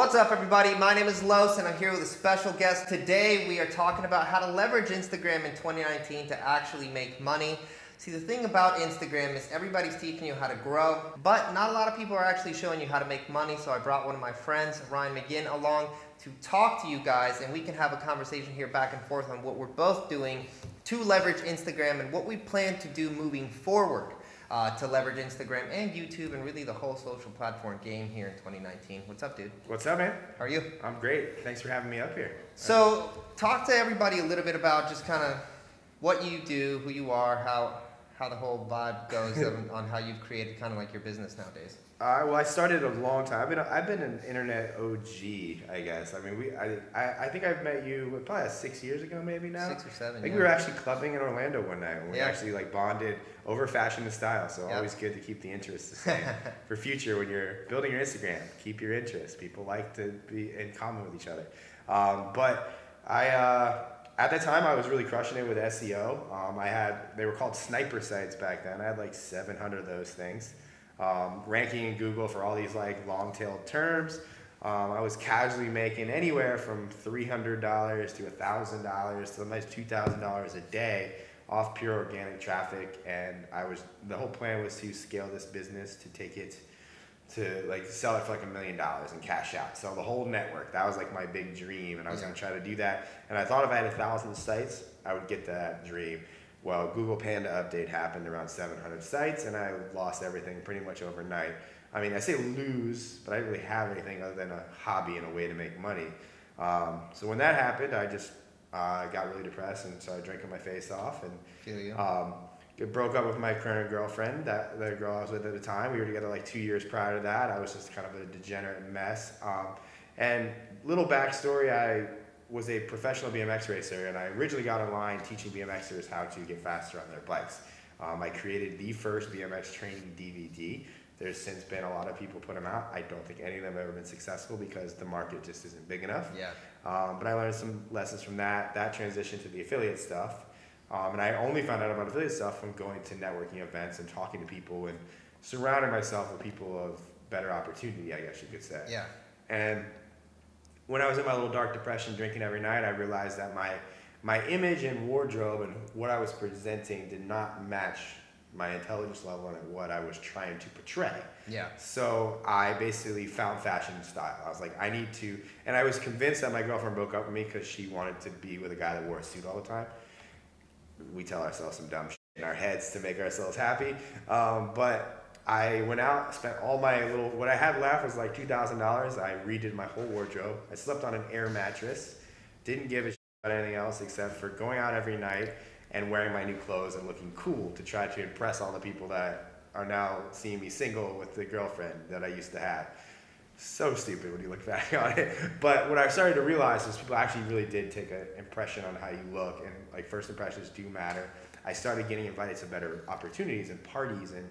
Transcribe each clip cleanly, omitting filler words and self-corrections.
What's up, everybody? My name is Los and I'm here with a special guest. Today we are talking about how to leverage Instagram in 2019 to actually make money. See, the thing about Instagram is everybody's teaching you how to grow, but not a lot of people are actually showing you how to make money. So I brought one of my friends, Ryan McGinn, along to talk to you guys, and we can have a conversation here back and forth on what we're both doing to leverage Instagram and what we plan to do moving forward. To leverage Instagram and YouTube and really the whole social platform game here in 2019. What's up, dude? What's up, man? How are you? I'm great. Thanks for having me up here. So, talk to everybody a little bit about just kind of what you do, who you are, how the whole vibe goes on how you've created kind of like your business nowadays. Well, I started a long time. I've been an internet OG, I guess. I mean, I think I've met you probably 6 years ago, maybe now. 6 or 7. I think we were actually clubbing in Orlando one night, and we Yeah. actually like bonded over fashion and style. So Yeah. always good to keep the interest the same for future when you're building your Instagram. Keep your interest. People like to be in common with each other. But at that time, I was really crushing it with SEO. They were called sniper sites back then. I had like 700 of those things. Ranking in Google for all these like long-tailed terms. I was casually making anywhere from $300 to $1,000 to sometimes $2,000 a day off pure organic traffic, and the whole plan was to scale this business to take it to like sell it for like $1 million and cash out, sell the whole network. That was like my big dream, and I was going to try to do that. And I thought if I had 1,000 sites, I would get that dream. Well, Google Panda update happened around 700 sites, and I lost everything pretty much overnight. I mean, I say lose, but I didn't really have anything other than a hobby and a way to make money. So when that happened, I just got really depressed and started drinking my face off. And Feel you. broke up with my current girlfriend, the girl I was with at the time. We were together like 2 years prior to that. I was just kind of a degenerate mess. And little backstory, I was a professional BMX racer, and I originally got online teaching BMXers how to get faster on their bikes. I created the first BMX training DVD. There's since been a lot of people put them out. I don't think any of them have ever been successful because the market just isn't big enough. Yeah. But I learned some lessons from that. That transitioned to the affiliate stuff. And I only found out about affiliate stuff from going to networking events and talking to people and surrounding myself with people of better opportunity, I guess you could say. Yeah. And when I was in my little dark depression drinking every night, I realized that my image and wardrobe and what I was presenting did not match my intelligence level and what I was trying to portray. Yeah. So I basically found fashion and style. I was like, I need to, and I was convinced that my girlfriend broke up with me because she wanted to be with a guy that wore a suit all the time. We tell ourselves some dumb shit in our heads to make ourselves happy. But I went out, spent all my what I had left was like $2,000. I redid my whole wardrobe. I slept on an air mattress. Didn't give a shit about anything else except for going out every night and wearing my new clothes and looking cool to try to impress all the people that are now seeing me single with the girlfriend that I used to have. So stupid when you look back on it. But what I started to realize is people actually really did take an impression on how you look, and like first impressions do matter. I started getting invited to better opportunities and parties and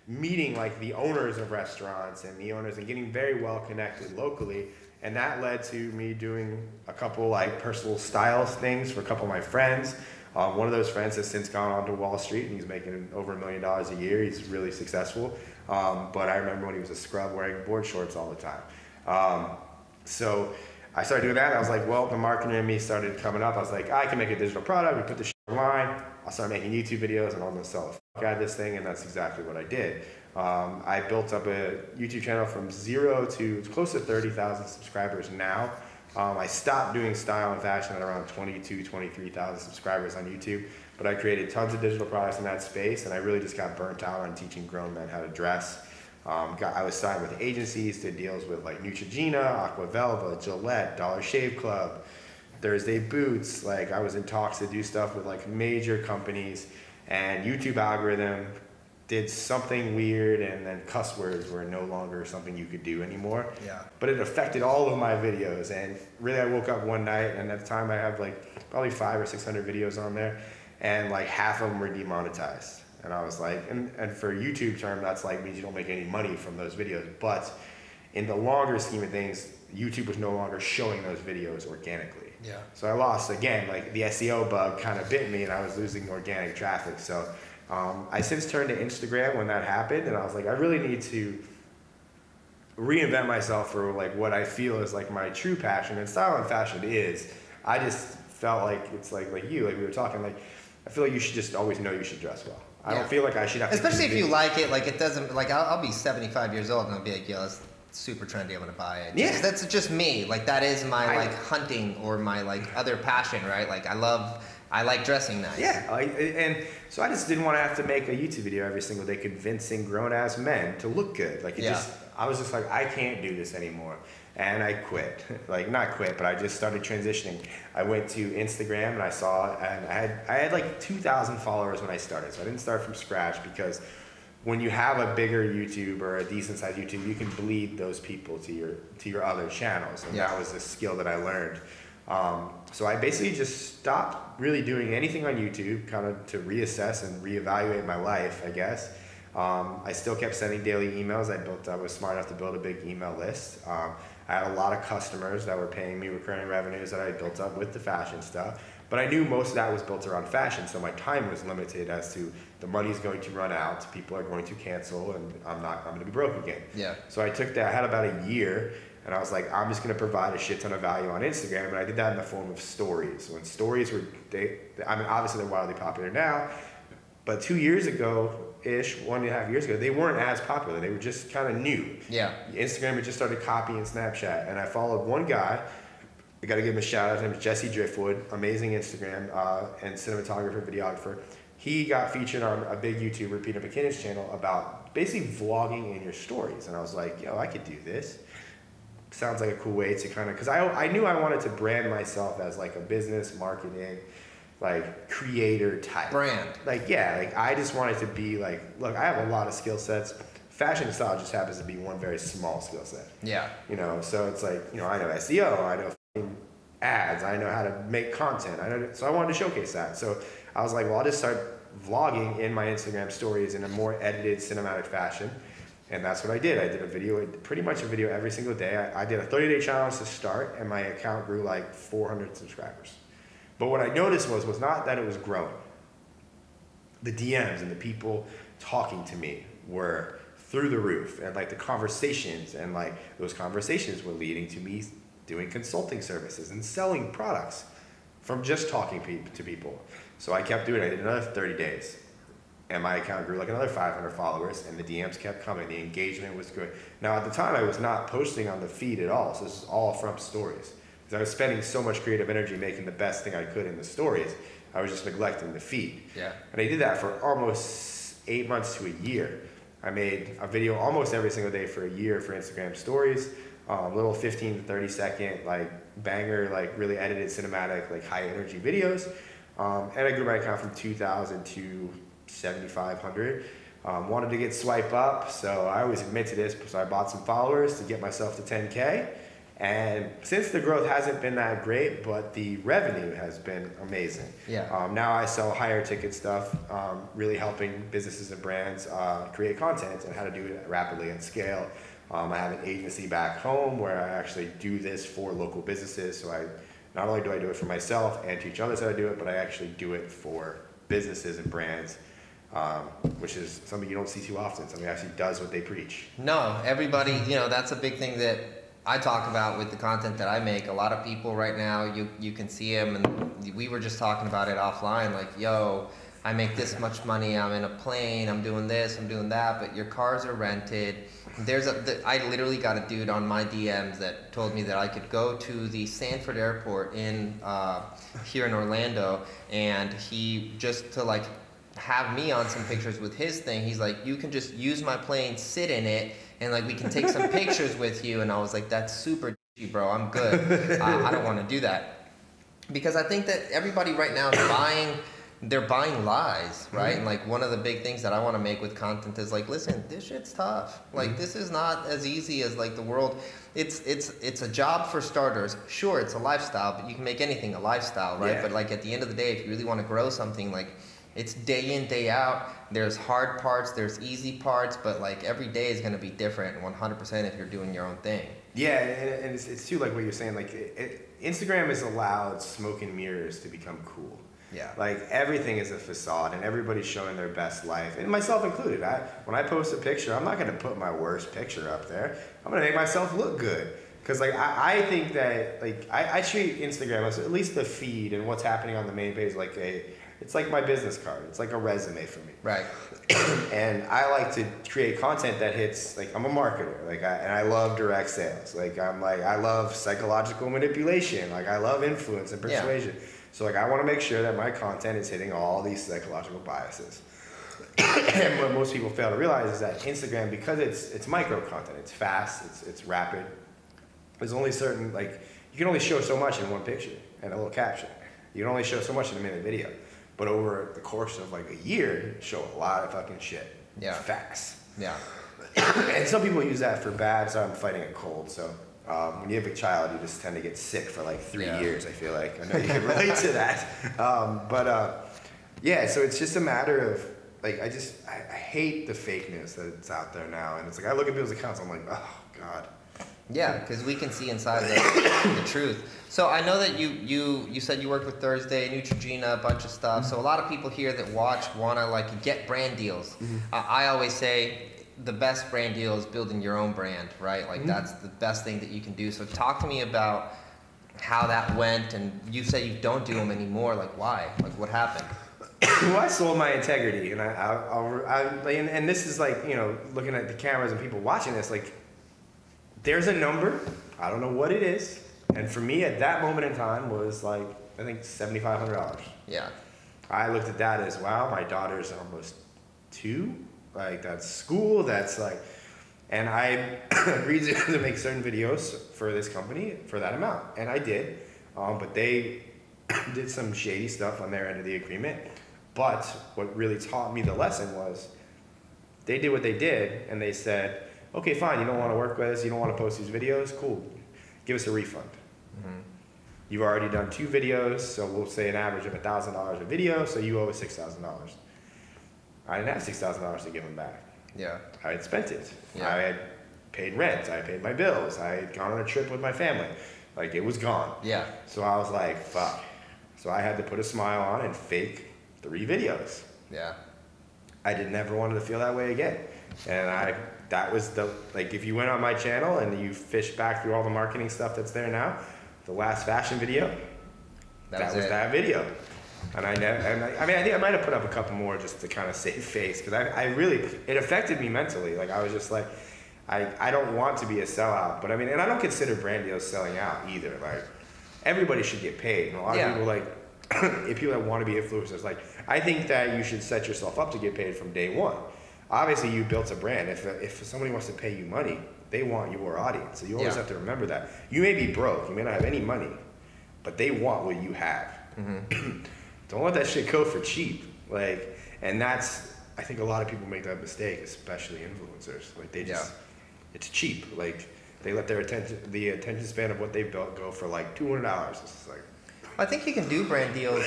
meeting like the owners of restaurants and the owners and getting very well connected locally. And that led to me doing a couple like personal styles things for a couple of my friends. One of those friends has since gone on to Wall Street, and he's making over $1 million a year. He's really successful. But I remember when he was a scrub wearing board shorts all the time. So I started doing that, and I was like, well, the marketing in me started coming up. I was like, I can make a digital product. We put this shit online. I'll start making YouTube videos, and I'm going to sell the fuck out of this thing, and that's exactly what I did. I built up a YouTube channel from 0 to close to 30,000 subscribers now. I stopped doing style and fashion at around 22, 23,000 subscribers on YouTube, but I created tons of digital products in that space, and I really just got burnt out on teaching grown men how to dress. I was signed with agencies, did deals with like Neutrogena, Aquavelva, Gillette, Dollar Shave Club, Thursday Boots. Like I was in talks to do stuff with like major companies, and YouTube algorithm did something weird, and then cuss words were no longer something you could do anymore. Yeah. But it affected all of my videos, and really I woke up one night, and at the time I have like probably 500 or 600 videos on there, and like half of them were demonetized. And I was like, and for YouTube term, that's like means you don't make any money from those videos. But in the longer scheme of things, YouTube was no longer showing those videos organically. Yeah. So I lost again, like the SEO bug kind of bit me, and I was losing organic traffic. So I since turned to Instagram when that happened, and I was like, I really need to reinvent myself for like what I feel is like my true passion, and style and fashion is. I just felt like it's like you, like we were talking, like I feel like you should just always know you should dress well. I don't feel like I should have especially to if you like it, like it doesn't, like I'll be 75 years old and I'll be like, yo, that's super trendy, I'm gonna buy it. Yeah. That's just me. Like that is my like hunting or my like other passion, right? Like I like dressing nice. Yeah, and so I just didn't want to have to make a YouTube video every single day convincing grown-ass men to look good. Like, I was just like, I can't do this anymore. And I quit. Like, not quit, but I just started transitioning. I went to Instagram and I saw, and I had like 2,000 followers when I started. So I didn't start from scratch, because when you have a bigger YouTube or a decent sized YouTube, you can bleed those people to your other channels. And that was a skill that I learned. So I basically just stopped really doing anything on YouTube, kind of to reassess and reevaluate my life, I guess. I still kept sending daily emails. I was smart enough to build a big email list. I had a lot of customers that were paying me recurring revenues that I built up with the fashion stuff. But I knew most of that was built around fashion, so my time was limited as to the money's going to run out, people are going to cancel, and I'm going to be broke again. Yeah. So I took that, I had about a year, and I was like, I'm just going to provide a shit ton of value on Instagram, and I did that in the form of stories. When stories were, I mean, obviously they're wildly popular now, but 2 years ago-ish, 1.5 years ago, they weren't as popular. They were just kind of new. Yeah. Instagram had just started copying Snapchat, and I followed one guy. I got to give him a shout out. His name is Jesse Driftwood, amazing Instagram and cinematographer, videographer. He got featured on a big YouTuber, Peter McKinnon's channel, about basically vlogging in your stories. And I was like, yo, I could do this. Sounds like a cool way to kind of, because I knew I wanted to brand myself as like a business, marketing, like creator type. Brand. Like, yeah, like I just wanted to be like, look, I have a lot of skill sets. Fashion and style just happens to be one very small skill set. Yeah. You know, so it's like, you know, I know SEO, I know ads, I know how to make content, so I wanted to showcase that. So I was like, well, I'll just start vlogging in my Instagram stories in a more edited cinematic fashion. And that's what I did. I did a video, pretty much a video every single day. I did a 30-day challenge to start, and my account grew like 400 subscribers. But what I noticed was not that it was growing. The DMs and the people talking to me were through the roof, and like the conversations, and like those conversations were leading to me doing consulting services and selling products from just talking to people. So I kept doing it. I did another 30 days. And my account grew like another 500 followers, and the DMs kept coming. The engagement was good. Now, at the time, I was not posting on the feed at all. So this is all from stories. Because I was spending so much creative energy making the best thing I could in the stories, I was just neglecting the feed. Yeah. And I did that for almost 8 months to a year. I made a video almost every single day for a year for Instagram stories. Little 15 to 30 second, like banger, like really edited cinematic, like high energy videos. And I grew my account from 2,000 to 7,500. Wanted to get swipe up, so I always admit to this, so I bought some followers to get myself to 10K. And since the growth hasn't been that great, but the revenue has been amazing. Yeah. Now I sell higher ticket stuff, really helping businesses and brands create content and how to do it rapidly and scale. I have an agency back home where I actually do this for local businesses. So not only do I do it for myself and teach others how to do it, but I actually do it for businesses and brands, which is something you don't see too often. Somebody actually does what they preach. No, everybody, you know, that's a big thing that I talk about with the content that I make. A lot of people right now, you can see them, and we were just talking about it offline, like, yo, I make this much money, I'm in a plane, I'm doing this, I'm doing that, but your cars are rented. I literally got a dude on my DMs that told me that I could go to the Sanford Airport here in Orlando, and he, just to like have me on some pictures with his thing, he's like, you can just use my plane, sit in it, and like we can take some pictures with you. And I was like, that's super G, bro, I'm good. I don't want to do that. Because I think that everybody right now is they're buying lies, right? And like one of the big things that I want to make with content is like, listen, this shit's tough. Like this is not as easy as like the world. It's a job for starters. Sure, it's a lifestyle, but you can make anything a lifestyle, right? Yeah. But like at the end of the day, if you really want to grow something, like it's day in, day out. There's hard parts, there's easy parts, but like every day is going to be different 100% if you're doing your own thing. Yeah, and it's too like what you're saying, like Instagram has allowed smoke and mirrors to become cool. Yeah. Like everything is a facade, and everybody's showing their best life, and myself included. When I post a picture, I'm not gonna put my worst picture up there. I'm gonna make myself look good. Because like I think that like I treat Instagram as at least the feed and what's happening on the main page like it's like my business card. It's like a resume for me. Right. And I like to create content that hits, like I'm a marketer, and I love direct sales. I love psychological manipulation. Like I love influence and persuasion. Yeah. So like I want to make sure that my content is hitting all these psychological biases. And what most people fail to realize is that Instagram, because it's micro content, it's fast, it's rapid. There's only certain, like, you can only show so much in one picture and a little caption. You can only show so much in a minute video. But over the course of like a year, show a lot of fucking shit. Yeah. Fast. Yeah. And some people use that for bad, so I'm fighting a cold. So when you have a child, you just tend to get sick for like 3 years, I feel like. I know you can relate to that. Yeah, so it's just a matter of, like, I hate the fakeness that's out there now. And it's like, I look at people's accounts, I'm like, oh, God. Yeah, because we can see inside the truth. So I know that you said you worked with Thursday, Neutrogena, a bunch of stuff. So a lot of people here that watch want to like get brand deals. I always say the best brand deal is building your own brand, right? Like that's the best thing that you can do. So talk to me about how that went. And you say you don't do them anymore. Like why? Like what happened? Well, I sold my integrity, and and this is like, you know, looking at the cameras and people watching this, like. There's a number, I don't know what it is, and for me at that moment in time was like, I think $7,500. Yeah. I looked at that as, wow, my daughter's almost 2, like that's school, that's like, and I agreed to make certain videos for this company for that amount, and I did, but they did some shady stuff on their end of the agreement, but what really taught me the lesson was, they did what they did, and they said, okay, fine, you don't want to work with us, you don't want to post these videos, cool, give us a refund. You've already done 2 videos, so we'll say an average of $1,000 a video, so you owe us $6,000. I didn't have $6,000 to give them back. Yeah. I had spent it. Yeah. I had paid rent, I paid my bills, I had gone on a trip with my family. Like, it was gone. Yeah. So I was like, fuck. So I had to put a smile on and fake 3 videos. Yeah. I didn't ever want to feel that way again. And that was like, if you went on my channel and you fish back through all the marketing stuff that's there now, the last fashion video, that was that video. And I mean, I think I might have put up a couple more just to kind of save face, because I really, it affected me mentally. Like, I was just like, I don't want to be a sellout, but I mean, and I don't consider brand deals selling out either. Like, everybody should get paid. And a lot of people, like, if people that want to be influencers, like, I think that you should set yourself up to get paid from day one. Obviously, you built a brand. If somebody wants to pay you money, they want your audience. So you always have to remember that. You may be broke. You may not have any money, but they want what you have. Don't let that shit go for cheap. Like, and that's, I think a lot of people make that mistake, especially influencers. Like, they just, it's cheap. Like, they let the attention span of what they built go for like $200. It's like, I think you can do brand deals,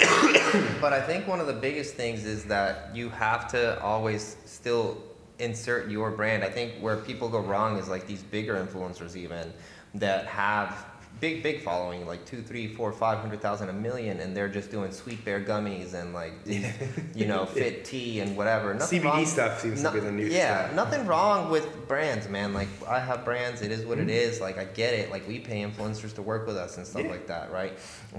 but I think one of the biggest things is that you have to always still insert your brand. I think where people go wrong is like these bigger influencers even that have big following, like 2, 3, 4, 500,000, 1 million, and they're just doing Sweet Bear gummies and like these, you know, fit tea and whatever. Nothing CBD wrong. Stuff seems to be the new stuff. Yeah, nothing wrong with brands, man. Like, I have brands, it is what it is. Like, I get it. Like, we pay influencers to work with us and stuff like that, right?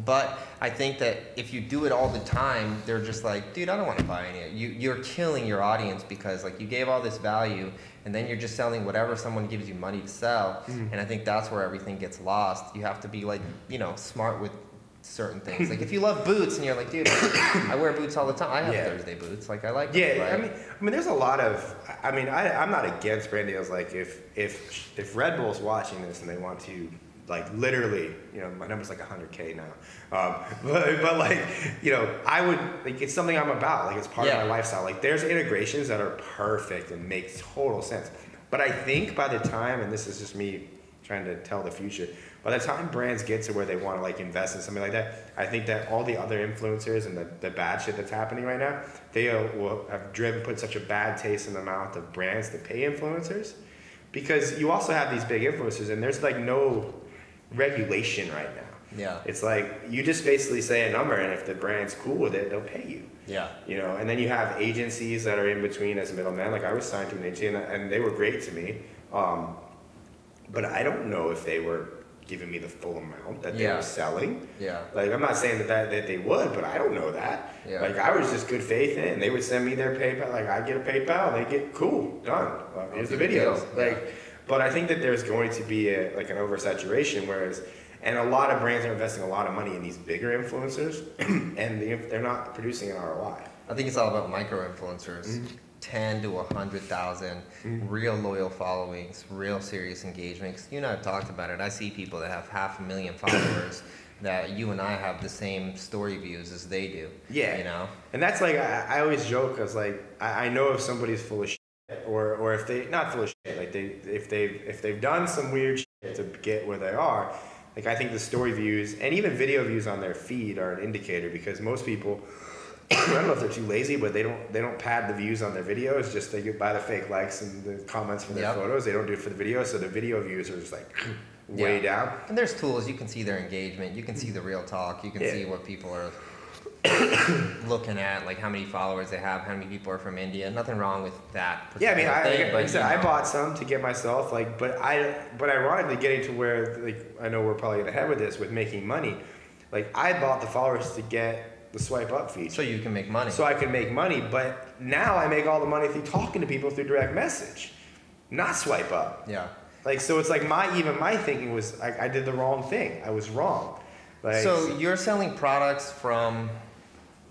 But I think that if you do it all the time, they're just like, dude, I don't want to buy any of it. You're killing your audience because like you gave all this value, and then you're just selling whatever someone gives you money to sell. And I think that's where everything gets lost. You have to be like, you know, smart with certain things. Like, if you love boots and you're like, dude, I wear boots all the time. I have Thursday boots. Like, I like them, right? I mean, there's a lot of, I'm not against brand deals. Like, if Red Bull's watching this and they want to, like, literally, you know, my number's like 100K now. But like, you know, I would, like, it's something I'm about. Like, it's part of my lifestyle. Like, there's integrations that are perfect and make total sense. But I think by the time, and this is just me trying to tell the future, by the time brands get to where they want to like invest in something like that, I think that all the other influencers and the bad shit that's happening right now, they will have put such a bad taste in the mouth of brands to pay influencers, because you also have these big influencers and there's like no regulation right now. Yeah. It's like you just basically say a number, and if the brand's cool with it, they'll pay you. Yeah. You know, and then you have agencies that are in between as middlemen. Like I was signed to an agency, and they were great to me. But I don't know if they were giving me the full amount that they were selling. Yeah. Like I'm not saying that they would, but I don't know that. Yeah. Like I was just good faith in it, and they would send me their PayPal. Like I get a PayPal, they get cool, done. Here's the videos. Like, but I think that there's going to be like an oversaturation, and a lot of brands are investing a lot of money in these bigger influencers, and they're not producing an ROI. I think it's all about micro influencers. Mm-hmm. 10 to 100,000 real loyal followings, real serious engagements. You and I have talked about it. I see people that have 500,000 followers that you and I have the same story views as they do. Yeah. You know? And that's like, I always joke, cause like, I know if somebody's full of shit, or if they, not full of shit, like if they've done some weird shit to get where they are, like I think the story views and even video views on their feed are an indicator, because most people, I don't know if they're too lazy, but they don't pad the views on their videos. Just they buy the fake likes and the comments from their photos. They don't do it for the video, so the video views are just like way down. And there's tools. You can see their engagement. You can see the real talk. You can see what people are looking at, like how many followers they have, how many people are from India. Nothing wrong with that. Yeah, I mean, thing, I bought some to get myself, like, but ironically, getting to where, like, I know we're probably ahead with this with making money. Like, I bought the followers to get the swipe up feature. So you can make money. So I can make money, but now I make all the money through talking to people through direct message, not swipe up. Yeah. Like, so it's like my thinking was, I did the wrong thing. I was wrong. Like, so you're selling products from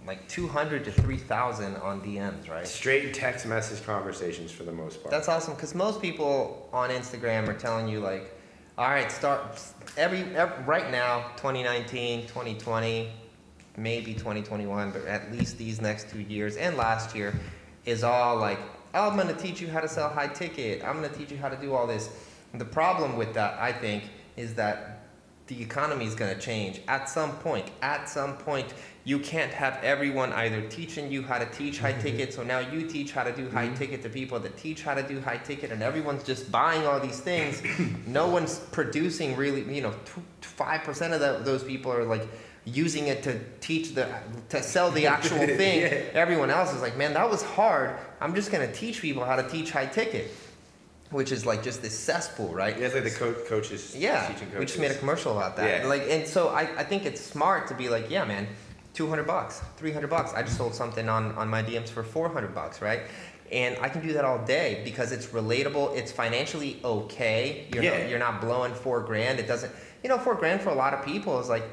like 200 to 3,000 on DMs, right? Straight text message conversations for the most part. That's awesome, because most people on Instagram are telling you like, all right, start every right now, 2019, 2020, maybe 2021, but at least these next 2 years and last year is all like, oh, I'm going to teach you how to sell high ticket. I'm going to teach you how to do all this. And the problem with that, I think, is that the economy is going to change at some point. At some point, you can't have everyone either teaching you how to teach high ticket, so now you teach how to do high ticket to people that teach how to do high ticket, and everyone's just buying all these things. No one's producing really, 5% of those people are like using it to to sell the actual thing. Everyone else is like, man, that was hard. I'm just going to teach people how to teach high ticket. Which is like just this cesspool, right? Yeah, it's like the coaches. Yeah, teaching coaches. We just made a commercial about that. Yeah. Like, and so I think it's smart to be like, yeah, man, $200, $300. I just sold something on my DMs for $400, right? And I can do that all day because it's relatable. It's financially okay. You're not blowing $4,000. It doesn't, $4,000 for a lot of people is like,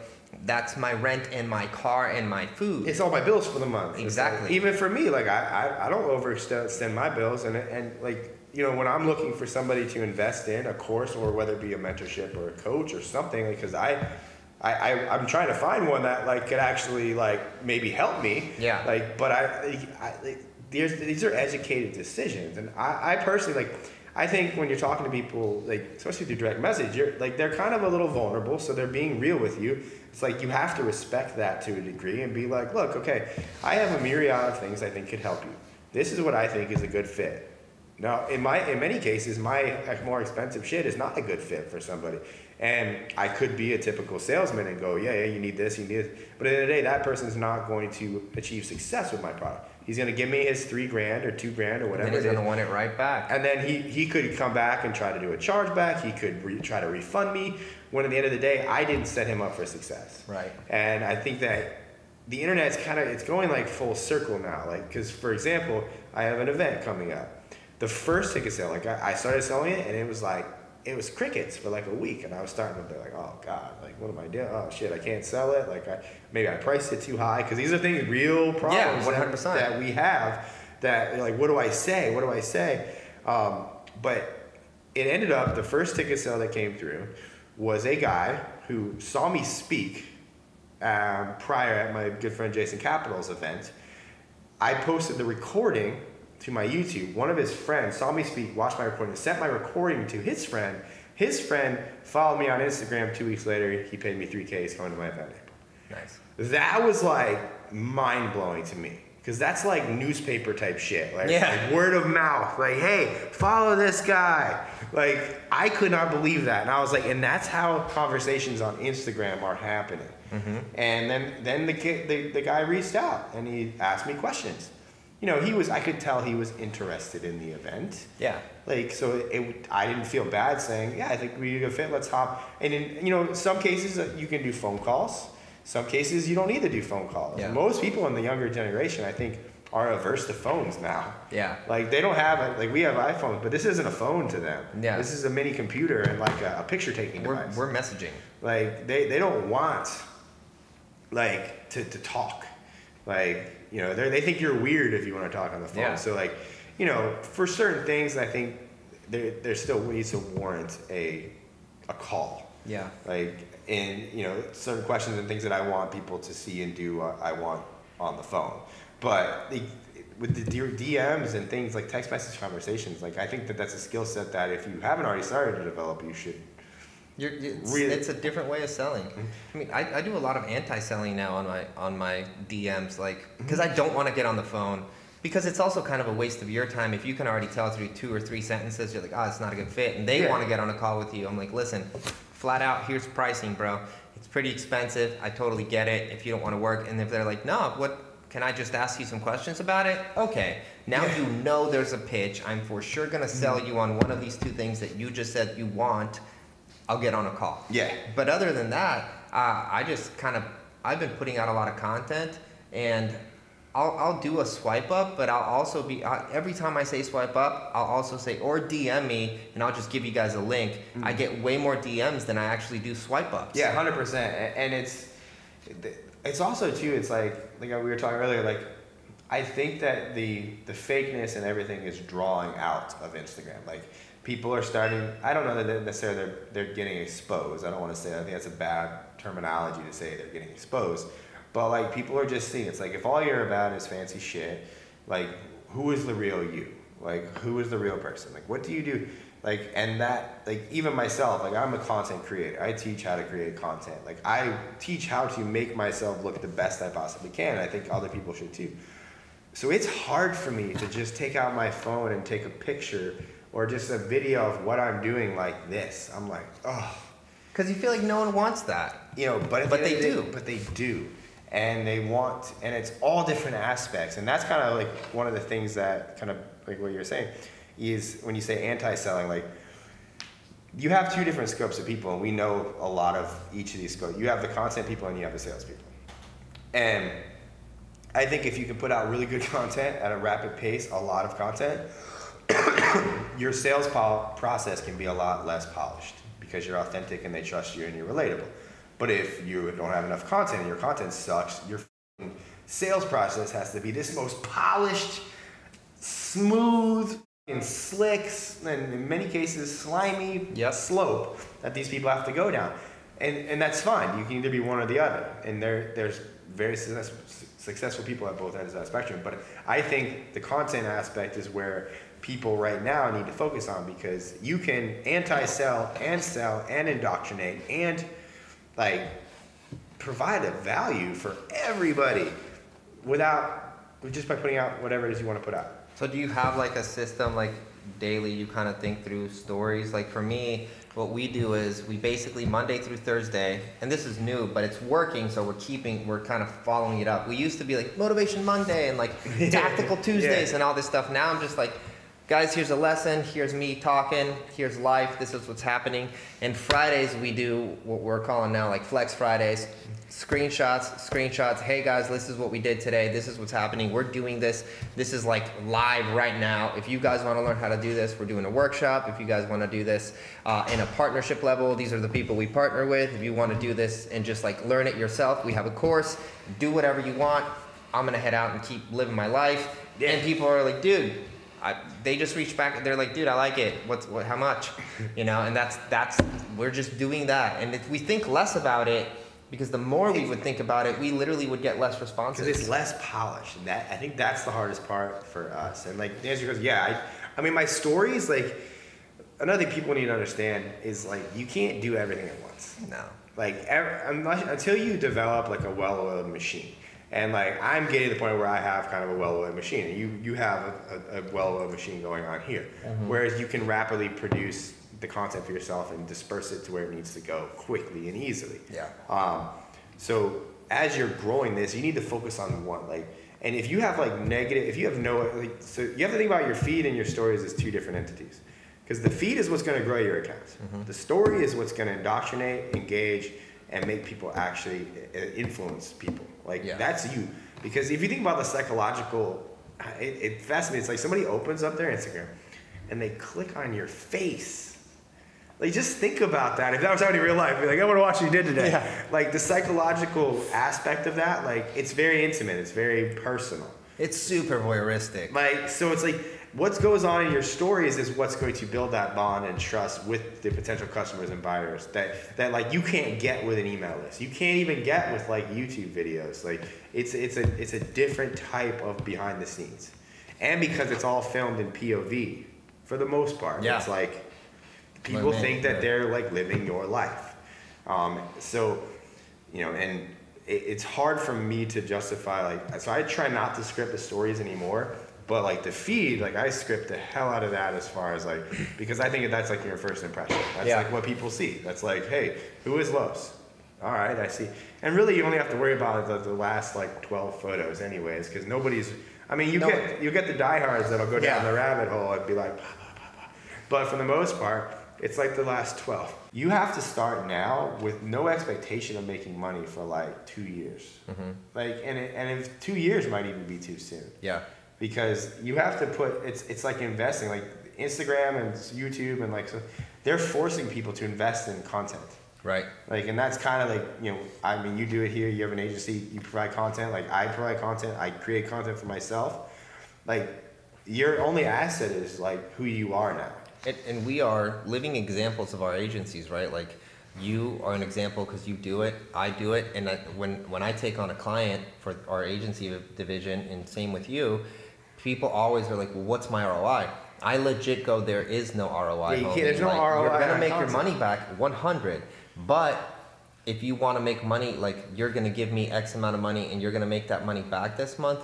that's my rent and my car and my food. It's all my bills for the month. Exactly. Like, even for me, like I don't overextend my bills, and like, when I'm looking for somebody to invest in a course, or whether it be a mentorship or a coach or something, because I'm trying to find one that like could actually like maybe help me. Yeah. Like, but these are educated decisions, and I personally like. I think when you're talking to people, like especially through direct message, they're kind of a little vulnerable, so they're being real with you. It's like you have to respect that to a degree and be like, look, okay, I have a myriad of things I think could help you. This is what I think is a good fit. Now, in many cases, my more expensive shit is not a good fit for somebody. And I could be a typical salesman and go, yeah, you need this, you need this. But at the end of the day, that person's not going to achieve success with my product. He's going to give me his $3,000 or $2,000 or whatever. And he's going to want it right back. And then he could come back and try to do a chargeback. He could try to refund me. When at the end of the day, I didn't set him up for success. Right. And I think that the internet's it's going like full circle now. Like, because for example, I have an event coming up. The first ticket sale, like I started selling it, and it was crickets for like a week, and I was starting to be like, oh God, like what am I doing? Oh shit, I can't sell it. Like maybe I priced it too high, because these are things, real problems 100%. that we have. That like, what do I say? What do I say? But it ended up, the first ticket sale that came through was a guy who saw me speak prior at my good friend Jason Capital's event. I posted the recording to my YouTube. One of his friends saw me speak, watched my recording, sent my recording to his friend. His friend followed me on Instagram. 2 weeks later, he paid me $3,000 coming to my event. Nice. That was like mind-blowing to me. Because that's like newspaper type shit. Like word of mouth. Like, hey, follow this guy. Like, I could not believe that. And I was like, and that's how conversations on Instagram are happening. And then the guy reached out and he asked me questions. You know, I could tell he was interested in the event. Yeah. Like, so I didn't feel bad saying, yeah, I think we're a good fit, let's hop. And in, you know, some cases you can do phone calls. Some cases you don't need to do phone calls. Yeah. Most people in the younger generation, I think, are averse to phones now. Yeah. Like, they don't have it. Like, we have iPhones, but this isn't a phone to them. Yeah. This is a mini computer and like a picture taking device. We're messaging. Like, they don't want, like, to talk. Like, you know, they think you're weird if you want to talk on the phone. Yeah. So, like, you know, for certain things, I think there still needs to warrant a call. Yeah. Like, in, you know, certain questions and things that I want people to see and do, I want on the phone. But with the DMs and things like text message conversations, like, I think that's a skill set that if you haven't already started to develop, you should. It's a different way of selling. I mean, I do a lot of anti-selling now on my DMs, like, because I don't want to get on the phone, because it's also kind of a waste of your time. If you can already tell through 2 or 3 sentences, you're like, oh, it's not a good fit, and they want to get on a call with you. I'm like, listen, flat out, here's pricing, bro. It's pretty expensive. I totally get it if you don't want to work. And if they're like, no, can I just ask you some questions about it? Okay, now you know there's a pitch. I'm for sure going to sell you on one of these 2 things that you just said you want. I'll get on a call. Yeah. But other than that, I've been putting out a lot of content, and I'll do a swipe up, but I'll also every time I say swipe up, I'll also say, or DM me, and I'll just give you guys a link. I get way more DMs than I actually do swipe ups. Yeah, 100%. And it's also too, it's like we were talking earlier, like, I think that the fakeness and everything is drawing out of Instagram. Like, people are starting, I don't know that necessarily they're getting exposed. I don't want to say, I think that's a bad terminology to say they're getting exposed. But, like, people are just seeing, it's like, if all you're about is fancy shit, like, who is the real you? Like, who is the real person? Like, what do you do? Like, and that, like, even myself, like, I'm a content creator. I teach how to create content. Like, I teach how to make myself look the best I possibly can. And I think other people should too. So it's hard for me to just take out my phone and take a picture or just a video of what I'm doing like this. I'm like, oh. Because you feel like no one wants that. You know, but they do. But they do. And they want, and it's all different aspects. And that's kind of like one of the things that kind of, like what you're saying, is when you say anti-selling, like, you have 2 different scopes of people, and we know a lot of each of these scopes. You have the content people and you have the sales people. And I think if you can put out really good content at a rapid pace, a lot of content, your sales process can be a lot less polished because you're authentic and they trust you and you're relatable. But if you don't have enough content and your content sucks, your sales process has to be this most polished, smooth, and slick, and in many cases slimy slope that these people have to go down. And that's fine. You can either be one or the other. And there's very successful people at both ends of that spectrum. But I think the content aspect is where people right now need to focus on, because you can anti-sell and sell and indoctrinate and, like, provide a value for everybody just by putting out whatever it is you want to put out. So do you have like a system, like daily, you kind of think through stories? Like for me, what we do is we basically Monday through Thursday, and this is new, but it's working, so we're kind of following it up. We used to be like Motivation Monday and like Tactical Tuesdays and all this stuff. Now I'm just like, guys, here's a lesson, here's me talking, here's life, this is what's happening. And Fridays we do what we're calling now like Flex Fridays. Screenshots, hey guys, this is what we did today, this is what's happening, we're doing this is like live right now. If you guys want to learn how to do this, we're doing a workshop. If you guys want to do this in a partnership level, these are the people we partner with. If you want to do this and just like learn it yourself, we have a course. Do whatever you want. I'm gonna head out and keep living my life. And people are like, dude, they just reach back, they're like, dude, I like it, how much? You know, and that's we're just doing that. And if we think less about it, because the more we would think about it, we literally would get less responses. Because it's less polished. And I think that's the hardest part for us. And like, the answer goes, yeah, I mean, my stories, like, another thing people need to understand is, like, you can't do everything at once. No. Like, until you develop, like, a well-oiled machine. And like I'm getting to the point where I have kind of a well-oiled machine, and you have a well-oiled machine going on here. Whereas you can rapidly produce the content for yourself and disperse it to where it needs to go quickly and easily. Yeah. So as you're growing this, you need to focus on one. Like, and if you have like negative, if you have no, like, so you have to think about your feed and your stories as two different entities. Because the feed is what's going to grow your accounts. The story is what's going to indoctrinate, engage, and make people actually influence people. Like that's you. Because if you think about the psychological, it fascinates. It's like somebody opens up their Instagram and they click on your face. Like just think about that. If that was happening in real life, be like, I want to watch what you did today. Yeah. Like the psychological aspect of that, like it's very intimate. It's very personal. It's super voyeuristic. Like, so it's like, what goes on in your stories is what's going to build that bond and trust with the potential customers and buyers that like you can't get with an email list. You can't even get with like YouTube videos. Like it's a different type of behind the scenes. And because it's all filmed in POV for the most part. It's like people think that they're like living your life. So, you know, and it's hard for me to justify like, so I try not to script the stories anymore. But like the feed, like I script the hell out of that as far as like, because I think that's like your first impression. That's like what people see. That's like, hey, who is Los? All right, I see. And really you only have to worry about the last like 12 photos anyways, because nobody's, I mean, you get the diehards that'll go down the rabbit hole and be like, bah, bah, bah, bah. But for the most part, it's like the last 12. You have to start now with no expectation of making money for like 2 years. Like, and if 2 years might even be too soon. Yeah. Because you have to put, it's like investing, like Instagram and YouTube and like, so they're forcing people to invest in content. Right. Like, and that's kind of like, you know, I mean, you do it here, you have an agency, you provide content, like I provide content, I create content for myself. Like, your only asset is like who you are now. And we are living examples of our agencies, right? Like, you are an example because you do it, I do it, and when I take on a client for our agency division, and same with you, people always are like, well, what's my ROI? I legit go, there is no ROI. Yeah, there's no ROI. You're gonna make your money back 100, but if you want to make money, like you're gonna give me X amount of money and you're gonna make that money back this month,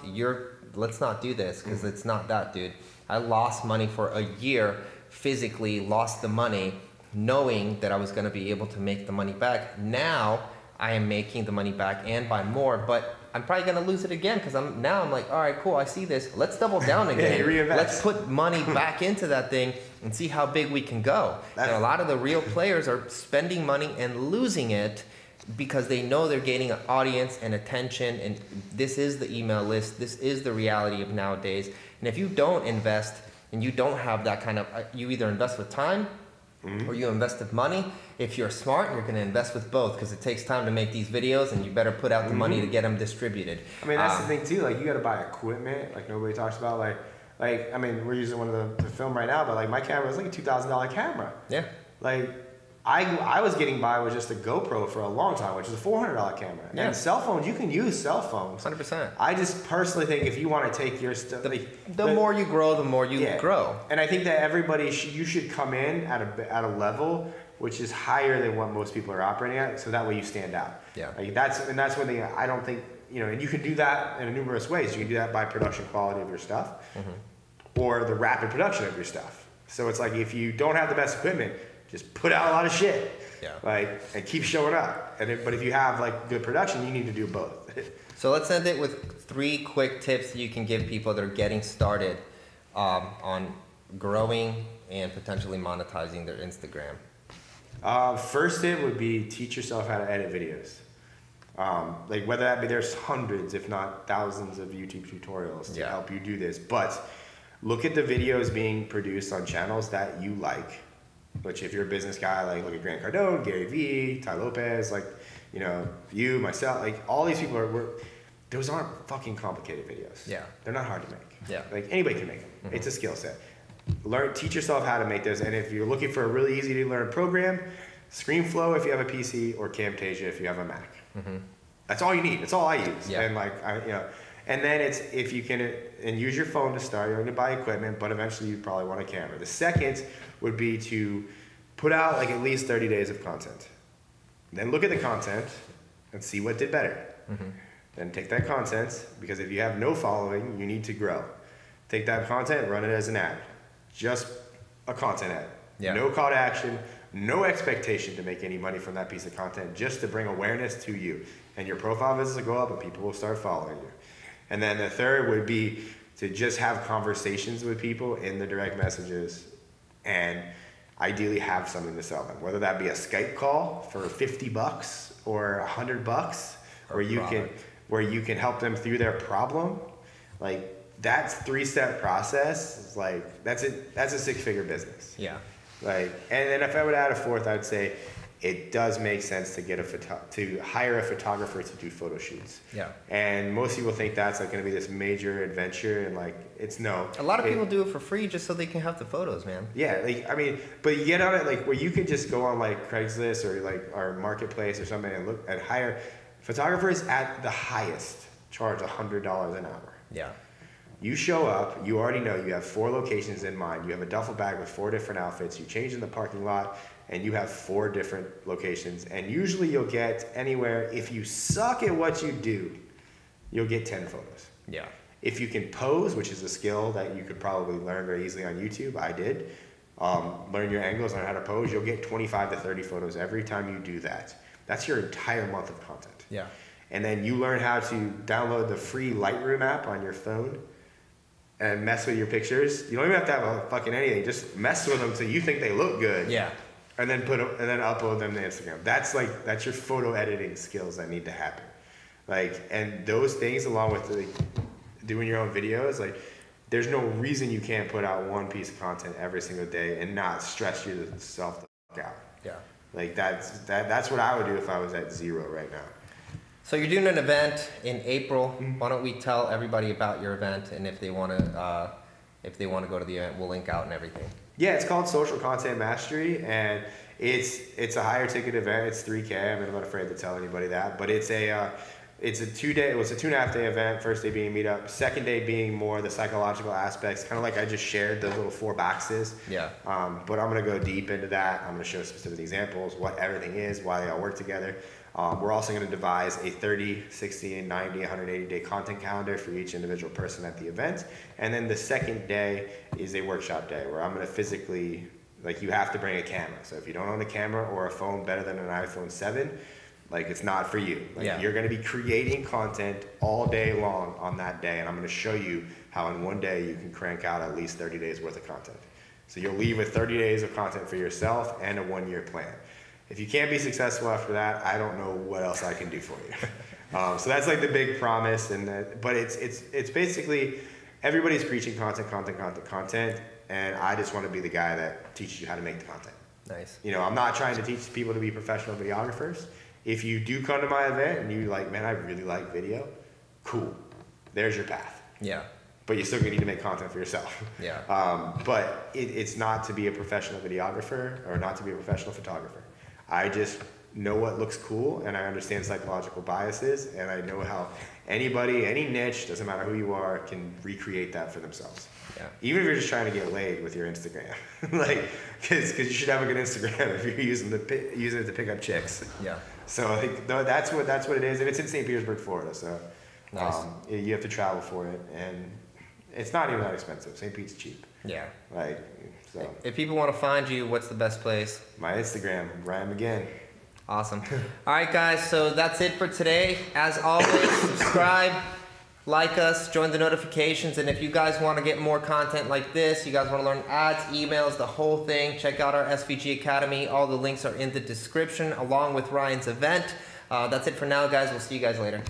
let's not do this, because it's not that, dude. I lost money for a year, physically lost the money, knowing that I was gonna be able to make the money back. Now I am making the money back and by more, but I'm probably gonna lose it again because I'm like, all right, cool, I see this. Let's double down again. Reinvest. Let's put money back into that thing and see how big we can go. And a lot of the real players are spending money and losing it because they know they're gaining an audience and attention, and this is the email list. This is the reality of nowadays. And if you don't invest and you don't have that kind of, you either invest with time or you invest with money. If you're smart, you're going to invest with both because it takes time to make these videos, and you better put out the money to get them distributed. I mean, that's the thing too. Like, you got to buy equipment. Like nobody talks about. Like I mean, we're using one of the film right now, but like my camera is like a $2,000 camera. Yeah. Like I was getting by with just a GoPro for a long time, which is a $400 camera. Yeah. And cell phones, you can use cell phones. 100%. I just personally think if you want to take your stuff, the more you grow, the more you grow. And I think that everybody you should come in at a level which is higher than what most people are operating at, so that way you stand out. Yeah. Like that's one thing I don't think, you know, and you can do that in numerous ways. You can do that by production quality of your stuff, or the rapid production of your stuff. So it's like if you don't have the best equipment, just put out a lot of shit. Yeah. Like, and keep showing up. But if you have like good production, you need to do both. So let's end it with 3 quick tips you can give people that are getting started on growing and potentially monetizing their Instagram. First tip would be teach yourself how to edit videos. Like whether that be, there's hundreds, if not thousands of YouTube tutorials to help you do this. But look at the videos being produced on channels that you like. Which if you're a business guy, like look at Grant Cardone, Gary Vee, Ty Lopez, like, you know, you, myself, like all these people those aren't fucking complicated videos. Yeah. They're not hard to make. Yeah. Like anybody can make them. It's a skill set. Teach yourself how to make those. And if you're looking for a really easy to learn program, ScreenFlow if you have a PC, or Camtasia if you have a Mac. That's all you need. That's all I use. Yeah. And like, and then it's, if you can, and use your phone to start, you're going to buy equipment, but eventually you probably want a camera. The second would be to put out like at least 30 days of content. Then look at the content and see what did better. Then take that content, because if you have no following, you need to grow. Take that content, run it as an ad. Just a content ad. Yeah. No call to action, no expectation to make any money from that piece of content, just to bring awareness to you. And your profile visits will go up and people will start following you. And then the third would be to just have conversations with people in the direct messages and ideally have something to sell them. Whether that be a Skype call for $50 or $100, where you can help them through their problem. Like, that's 3-step process. It's like, that's a 6-figure business. Yeah. Like, and then if I would add a fourth, I'd say it does make sense to get to hire a photographer to do photo shoots. Yeah. And most people think that's like going to be this major adventure, and like, it's no. A lot of people do it for free just so they can have the photos, man. Yeah, like, I mean, but you get on it like where you could just go on like Craigslist or like our marketplace or something and look and hire photographers at the highest charge $100 an hour. Yeah. You show up, you already know you have 4 locations in mind. You have a duffel bag with 4 different outfits. You change in the parking lot, and you have 4 different locations. And usually you'll get anywhere, if you suck at what you do, you'll get 10 photos. Yeah. If you can pose, which is a skill that you could probably learn very easily on YouTube, I did. Learn your angles, learn how to pose. You'll get 25 to 30 photos every time you do that. That's your entire month of content. Yeah. And then you learn how to download the free Lightroom app on your phone and mess with your pictures. You don't even have to have a fucking anything. Just mess with them so you think they look good. Yeah. And then upload them to Instagram. That's your photo editing skills that need to happen. Like, and those things, along with like doing your own videos, like, there's no reason you can't put out one piece of content every single day and not stress yourself the fuck out. Yeah. Like, that's what I would do if I was at 0 right now. So you're doing an event in April. Why don't we tell everybody about your event, and if they want to go to the event, we'll link out and everything. Yeah, it's called Social Content Mastery, and it's a higher ticket event. It's $3K. I'm not afraid to tell anybody that, but it's a 2-day. It was a 2.5 day event. First day being meetup. Second day being more the psychological aspects, kind of like I just shared those little 4 boxes. Yeah. But I'm gonna go deep into that. I'm gonna show specific examples, what everything is, why they all work together. We're also going to devise a 30, 60, 90, 180-day content calendar for each individual person at the event. And then the second day is a workshop day where I'm going to physically, like, you have to bring a camera. So if you don't own a camera or a phone better than an iPhone 7, like, it's not for you. Like, yeah. You're going to be creating content all day long on that day. And I'm going to show you how in one day you can crank out at least 30 days worth of content. So you'll leave with 30 days of content for yourself and a 1-year plan. If you can't be successful after that, I don't know what else I can do for you. So that's like the big promise, but it's basically everybody's preaching content, and I just want to be the guy that teaches you how to make the content. Nice. You know, I'm not trying to teach people to be professional videographers. If you do come to my event and you're like, man, I really like video, cool. There's your path. Yeah. But you're still gonna need to make content for yourself. Yeah. But it's not to be a professional videographer or not to be a professional photographer. I just know what looks cool, and I understand psychological biases, and I know how anybody, any niche, doesn't matter who you are, can recreate that for themselves. Yeah. Even if you're just trying to get laid with your Instagram, like, because you should have a good Instagram if you're using it to pick up chicks. Yeah. So I think that's what it is, and it's in St. Petersburg, Florida. So nice. You have to travel for it, and it's not even that expensive. St. Pete's cheap. Yeah. Like, so. If people want to find you, what's the best place? My Instagram, Ryan McGinn. Awesome. All right, guys. So that's it for today. As always, subscribe, like us, join the notifications, and if you guys want to get more content like this, you guys want to learn ads, emails, the whole thing, check out our SVG Academy. All the links are in the description, along with Ryan's event. That's it for now, guys. We'll see you guys later.